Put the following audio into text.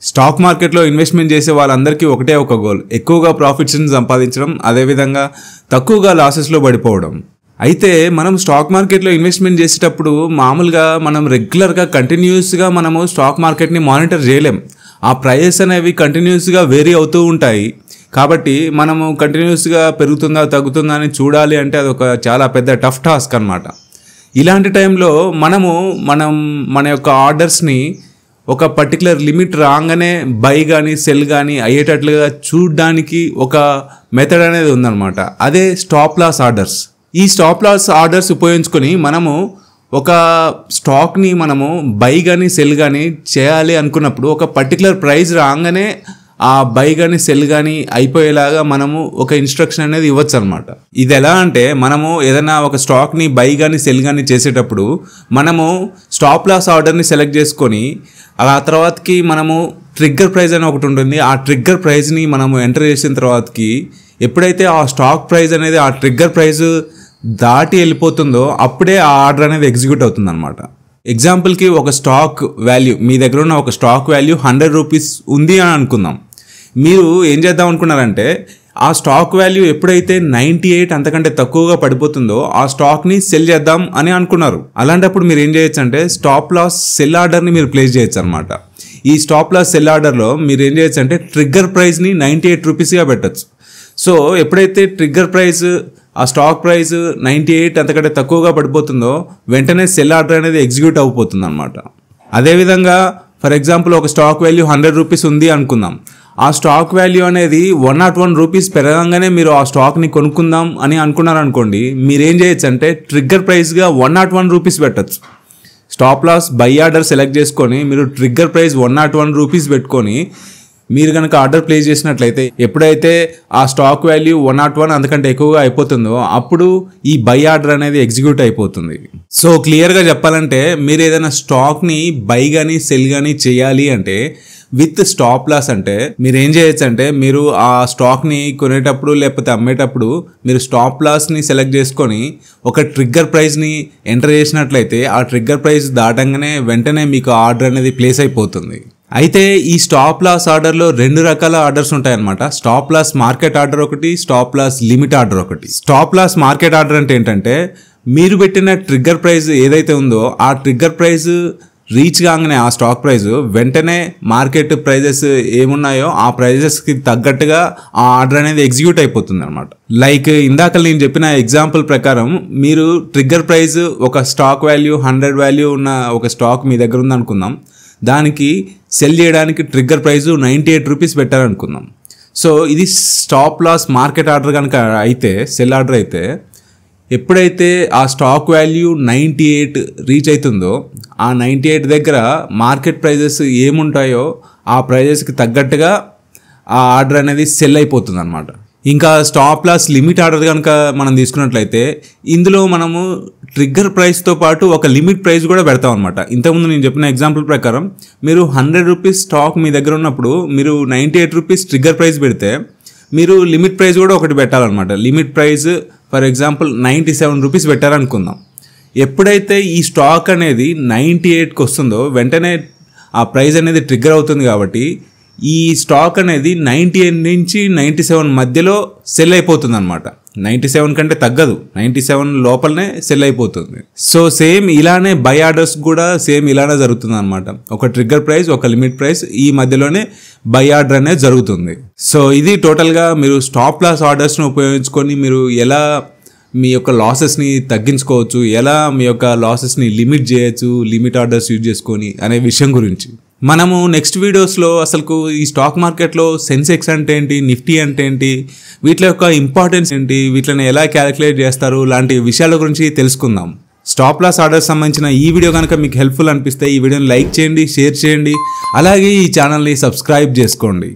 Stock మార్కెట్లో investment చేసే వాళ్ళందరికీ ఒకటే ఒక గోల్, ఎక్కువగా ప్రాఫిట్స్ని సంపాదించడం, అదేవిధంగా తక్కువగా లాసెస్లో పడిపోవడం. అయితే మనం స్టాక్ మార్కెట్లో ఇన్వెస్ట్మెంట్ చేసేటప్పుడు మామూలుగా మనం రెగ్యులర్గా కంటిన్యూస్గా మనము స్టాక్ మార్కెట్ని మానిటర్ చేయలేం. ఆ ప్రైజెస్ అనేవి కంటిన్యూస్గా వేరీ అవుతూ ఉంటాయి. కాబట్టి మనము కంటిన్యూస్గా పెరుగుతుందా తగ్గుతుందా అని చూడాలి అంటే అదొక చాలా పెద్ద టఫ్ టాస్క్ అనమాట. ఇలాంటి టైంలో మన యొక్క ఆర్డర్స్ని ఒక పర్టికులర్ లిమిట్ రాగానే బై కానీ సెల్ కానీ అయ్యేటట్లుగా చూడడానికి ఒక మెథడ్ అనేది ఉందన్నమాట. అదే స్టాప్ లాస్ ఆర్డర్స్. ఈ స్టాప్ లాస్ ఆర్డర్స్ ఉపయోగించుకొని మనము ఒక స్టాక్ని మనము బై కానీ సెల్ కానీ చేయాలి అనుకున్నప్పుడు ఒక పర్టికులర్ ప్రైస్ రాగానే ఆ బై కానీ సెల్ కానీ అయిపోయేలాగా మనము ఒక ఇన్స్ట్రక్షన్ అనేది ఇవ్వచ్చు అనమాట. ఇది ఎలా అంటే మనము ఏదైనా ఒక స్టాక్ని బై కానీ సెల్ కానీ చేసేటప్పుడు మనము స్టాప్ లాస్ ఆర్డర్ని సెలెక్ట్ చేసుకొని ఆ తర్వాతకి మనము ట్రిగ్గర్ ప్రైస్ అని ఒకటి ఉంటుంది. ఆ ట్రిగ్గర్ ప్రైస్ని మనము ఎంటర్ చేసిన తర్వాతకి ఎప్పుడైతే ఆ స్టాక్ ప్రైస్ అనేది ఆ ట్రిగ్గర్ ప్రైస్ దాటి వెళ్ళిపోతుందో అప్పుడే ఆ ఆర్డర్ అనేది ఎగ్జిక్యూట్ అవుతుంది అనమాట. ఎగ్జాంపుల్కి ఒక స్టాక్ వాల్యూ, మీ దగ్గర ఉన్న ఒక స్టాక్ వాల్యూ 100 రూపీస్ ఉంది అని అనుకుందాం. మీరు ఏం చేద్దాం అనుకున్నారంటే ఆ స్టాక్ వాల్యూ ఎప్పుడైతే 98 అంతకంటే తక్కువగా పడిపోతుందో ఆ స్టాక్ని సెల్ చేద్దాం అని అనుకున్నారు. అలాంటప్పుడు మీరు ఏం చేయొచ్చు అంటే స్టాప్ లాస్ సెల్ ఆర్డర్ని మీరు ప్లేస్ చేయొచ్చు అనమాట. ఈ స్టాప్ లాస్ సెల్ ఆర్డర్లో మీరు ఏం చేయొచ్చు అంటే ట్రిగ్గర్ ప్రైస్ని 98 రూపీస్గా పెట్టచ్చు. సో ఎప్పుడైతే ట్రిగ్గర్ ప్రైస్ ఆ స్టాక్ ప్రైస్ 98 అంతకంటే తక్కువగా పడిపోతుందో వెంటనే సెల్ ఆర్డర్ అనేది ఎగ్జిక్యూట్ అయిపోతుంది అనమాట. అదేవిధంగా ఫర్ ఎగ్జాంపుల్ ఒక స్టాక్ వాల్యూ 100 రూపీస్ ఉంది అనుకుందాం. ఆ స్టాక్ వాల్యూ అనేది 101 రూపీస్ పెరగంగానే మీరు ఆ స్టాక్ని కొనుక్కుందాం అని అనుకున్నారనుకోండి, మీరేం చేయొచ్చు అంటే ట్రిగ్గర్ ప్రైస్గా 101 రూపీస్ పెట్టచ్చు. Stop loss buy order select చేసుకొని మీరు ట్రిగ్గర్ ప్రైస్ 101 రూపీస్ పెట్టుకొని మీరు కనుక ఆర్డర్ ప్లేస్ చేసినట్లయితే ఎప్పుడైతే ఆ స్టాక్ వాల్యూ 101 అంతకంటే ఎక్కువగా అయిపోతుందో అప్పుడు ఈ బై ఆర్డర్ అనేది ఎగ్జిక్యూట్ అయిపోతుంది. సో క్లియర్గా చెప్పాలంటే మీరు ఏదైనా స్టాక్ని బై కానీ సెల్ కానీ చేయాలి అంటే విత్ స్టాప్ లాస్ అంటే మీరు ఏం చేయొచ్చు అంటే మీరు ఆ స్టాక్ని కొనేటప్పుడు లేకపోతే అమ్మేటప్పుడు మీరు స్టాప్ లాస్ని సెలెక్ట్ చేసుకొని ఒక ట్రిగ్గర్ ప్రైస్ని ఎంటర్ చేసినట్లయితే ఆ ట్రిగ్గర్ ప్రైస్ దాటంగానే వెంటనే మీకు ఆర్డర్ అనేది ప్లేస్ అయిపోతుంది. అయితే ఈ స్టాప్ లాస్ ఆర్డర్లో 2 రకాల ఆర్డర్స్ ఉంటాయన్నమాట. స్టాప్ లాస్ మార్కెట్ ఆర్డర్ ఒకటి, స్టాప్ లాస్ లిమిట్ ఆర్డర్ ఒకటి. స్టాప్ లాస్ మార్కెట్ ఆర్డర్ అంటే ఏంటంటే మీరు పెట్టిన ట్రిగ్గర్ ప్రైస్ ఏదైతే ఉందో ఆ ట్రిగ్గర్ ప్రైస్ రీచ్ కాగానే ఆ స్టాక్ ప్రైస్ వెంటనే మార్కెట్ ప్రైజెస్ ఏమున్నాయో ఆ ప్రైజెస్కి తగ్గట్టుగా ఆ ఆర్డర్ అనేది ఎగ్జిక్యూట్ అయిపోతుంది అనమాట. లైక్ ఇందాక నేను చెప్పిన ఎగ్జాంపుల్ ప్రకారం మీరు ట్రిగ్గర్ ప్రైస్ ఒక స్టాక్ వాల్యూ 100 వాల్యూ ఉన్న ఒక స్టాక్ మీ దగ్గర ఉందనుకుందాం, దానికి సెల్ చేయడానికి ట్రిగ్గర్ ప్రైస్ 98 రూపీస్ పెట్టారనుకుందాం. సో ఇది స్టాప్ లాస్ మార్కెట్ ఆర్డర్ కనుక అయితే, సెల్ ఆర్డర్ అయితే ఎప్పుడైతే ఆ స్టాక్ వాల్యూ 98 రీచ్ అవుతుందో ఆ 98 దగ్గర మార్కెట్ ప్రైజెస్ ఏముంటాయో ఆ ప్రైజెస్కి తగ్గట్టుగా ఆ ఆర్డర్ అనేది సెల్ అయిపోతుంది అనమాట. ఇంకా స్టాప్ లాస్ లిమిట్ ఆర్డర్ కనుక మనం తీసుకున్నట్లయితే ఇందులో మనము ట్రిగ్గర్ ప్రైస్తో పాటు ఒక లిమిట్ ప్రైస్ కూడా పెడతాం అనమాట. ఇంతకుముందు నేను చెప్పిన ఎగ్జాంపుల్ ప్రకారం మీరు 100 రూపీస్ స్టాక్ మీ దగ్గర ఉన్నప్పుడు మీరు 98 రూపీస్ ట్రిగ్గర్ ప్రైస్ పెడితే మీరు లిమిట్ ప్రైస్ కూడా ఒకటి పెట్టాలన్నమాట. Limit price for example 97 rupees పెట్టారనుకుందాం. ఎప్పుడైతే ఈ స్టాక్ అనేది 98కి వస్తుందో వెంటనే ఆ ప్రైస్ అనేది ట్రిగ్గర్ అవుతుంది. కాబట్టి ఈ స్టాక్ అనేది 98 నుంచి 97 మధ్యలో సెల్ అయిపోతుంది అనమాట. 97 కంటే తగ్గదు, 97 లోపలనే సెల్ అయిపోతుంది. సో సేమ్ ఇలానే బై ఆర్డర్స్ కూడా సేమ్ ఇలానే జరుగుతుంది అనమాట. ఒక ట్రిగ్గర్ ప్రైస్ ఒక లిమిట్ ప్రైస్ ఈ మధ్యలోనే బై ఆర్డర్ అనేది జరుగుతుంది. సో ఇది టోటల్గా మీరు స్టాప్ లాస్ ఆర్డర్స్ను ఉపయోగించుకొని మీరు ఎలా మీ యొక్క లాసెస్ని తగ్గించుకోవచ్చు, ఎలా మీ యొక్క లాసెస్ని లిమిట్ చేయొచ్చు లిమిట్ ఆర్డర్స్ యూజ్ చేసుకొని అనే విషయం గురించి మనము నెక్స్ట్ వీడియోస్లో అసలు ఈ స్టాక్ మార్కెట్లో సెన్సెక్స్ అంటే ఏంటి, నిఫ్టీ అంటే ఏంటి, వీటి యొక్క ఇంపార్టెన్స్ ఏంటి, వీటిని ఎలా క్యాలిక్యులేట్ చేస్తారు లాంటి విషయాల గురించి తెలుసుకుందాం. స్టాప్ లాస్ ఆర్డర్స్ సంబంధించిన ఈ వీడియో కనుక మీకు హెల్ప్ఫుల్ అనిపిస్తే ఈ వీడియోని లైక్ చేయండి, షేర్ చేయండి, అలాగే ఈ ఛానల్ని సబ్స్క్రైబ్ చేసుకోండి.